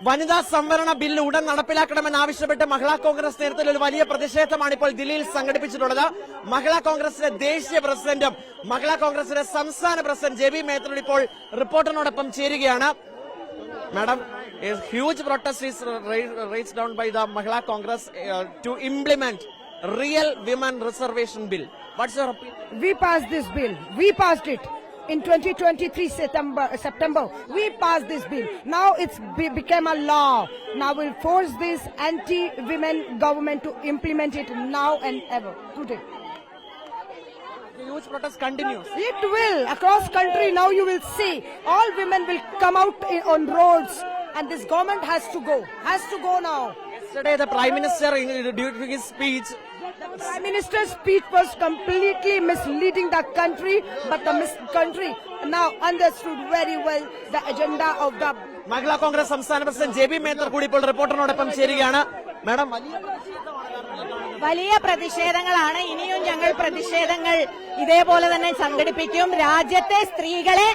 വനിതാ സംവരണ ബില്ല് ഉടൻ നടപ്പിലാക്കണമെന്നാവശ്യപ്പെട്ട് മഹിളാ കോൺഗ്രസ് നേതൃത്വത്തിൽ ഒരു വലിയ പ്രതിഷേധമാണ് ഇപ്പോൾ ദില്ലിയിൽ സംഘടിപ്പിച്ചിട്ടുള്ളത്. മഹിളാ കോൺഗ്രസിന്റെ ദേശീയ പ്രസിഡന്റും മഹിളാ കോൺഗ്രസിന്റെ സംസ്ഥാന പ്രസിഡന്റ് ജെബി മേത്തനോട് ഇപ്പോൾ റിപ്പോർട്ടറിനോടൊപ്പം ചേരുകയാണ്. Madam, a huge protest is raised down by the Mahila Congress to implement real women reservation bill. What's your opinion? We passed this bill. We passed it. In 2023 September, we passed this bill. Now it's become a law. Now we'll force this anti-women government to implement it now and ever. Today. The huge protest continues. It will. Across country now you will see. All women will come out on roads and this government has to go. Has to go now. Yesterday the Prime Minister, during his speech, The Prime Minister's speech was completely misleading the country, but the country now understood very well the agenda of the മഹിളാ കോൺഗ്രസ് സംസ്ഥാന president JB Mather കൂടി ഇപ്പോൾ റിപ്പോർട്ടറിനോടൊപ്പം ചേരുകയാണ്. Madam, വലിയ പ്രതിഷേധങ്ങളാണ്. ഇനിയും ഞങ്ങൾ പ്രതിഷേധങ്ങൾ ഇതേപോലെ തന്നെ സംഘടിപ്പിക്കും. രാജ്യത്തെ സ്ത്രീകളെ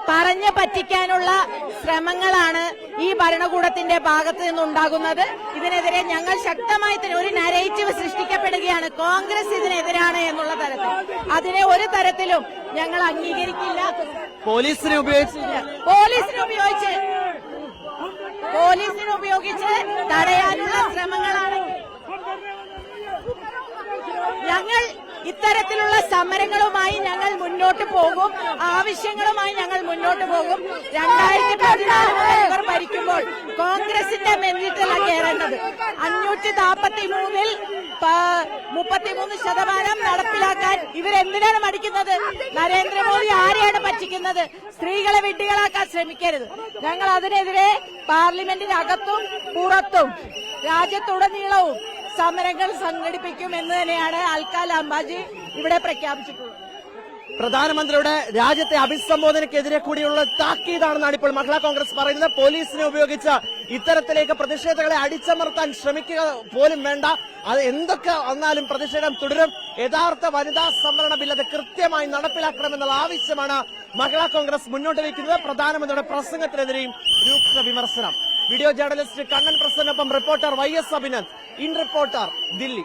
പറഞ്ഞു പറ്റിക്കാനുള്ള ശ്രമങ്ങളാണ് ഈ ഭരണകൂടത്തിന്റെ ഭാഗത്ത് നിന്നുണ്ടാകുന്നത്. ഇതിനെതിരെ ഞങ്ങൾ ശക്തമായി ഒരു നരേറ്റീവ് സൃഷ്ടിക്കപ്പെടുകയാണ്. കോൺഗ്രസ് ഇതിനെതിരാണ് എന്നുള്ള തരത്തിൽ. അതിനെ ഒരു തരത്തിലും ഞങ്ങൾ അംഗീകരിക്കില്ല. പോലീസിനെ ഉപയോഗിച്ച് തടയാനുള്ള ശ്രമങ്ങളാണ്. ഞങ്ങൾ ഇത്തരത്തിലുള്ള സമരങ്ങളുമായി ഞങ്ങൾ മുന്നോട്ട് പോകും. ആവശ്യങ്ങളുമായി ഞങ്ങൾ മുന്നോട്ട് പോകും. 2014 ഇവർ ഭരിക്കുമ്പോൾ കോൺഗ്രസിന്റെ മെന്നിട്ടല്ല കയറേണ്ടത്. 543-ൽ 33% നടപ്പിലാക്കാൻ ഇവരെന്തിനാണ് മടിക്കുന്നത്? നരേന്ദ്രമോദി ആരെയാണ് പറ്റിക്കുന്നത്? സ്ത്രീകളെ വിഡ്ഢികളാക്കാൻ ശ്രമിക്കരുത്. ഞങ്ങൾ അതിനെതിരെ പാർലമെന്റിനകത്തും പുറത്തും രാജ്യത്തുടനീളവും സമരങ്ങൾ സംഘടിപ്പിക്കുമെന്ന് തന്നെയാണ് അൽക്കാൽ അംബാജി ഇവിടെ പ്രഖ്യാപിച്ചിട്ടുള്ളത്. പ്രധാനമന്ത്രിയുടെ രാജ്യത്തെ അഭിസംബോധനയ്ക്കെതിരെ കൂടിയുള്ള താക്കീതാണെന്നാണ് ഇപ്പോൾ മഹിളാ കോൺഗ്രസ് പറയുന്നത്. പോലീസിനെ ഉപയോഗിച്ച് ഇത്തരത്തിലേക്ക് പ്രതിഷേധങ്ങളെ അടിച്ചമർത്താൻ ശ്രമിക്കുക പോലും വേണ്ട. അത് എന്തൊക്കെ വന്നാലും പ്രതിഷേധം തുടരും. യഥാർത്ഥ വനിതാ സംവരണ ബിൽ അത് കൃത്യമായി നടപ്പിലാക്കണമെന്നുള്ള ആവശ്യമാണ് മഹിളാ കോൺഗ്രസ് മുന്നോട്ട് വയ്ക്കുന്നത്. പ്രധാനമന്ത്രിയുടെ പ്രസംഗത്തിനെതിരെയും രൂക്ഷ വിമർശനം. വീഡിയോ ജേർണലിസ്റ്റ് കണ്ണൻ പ്രസന്നൊപ്പം reporter YS Abhinand. In reporter, Delhi.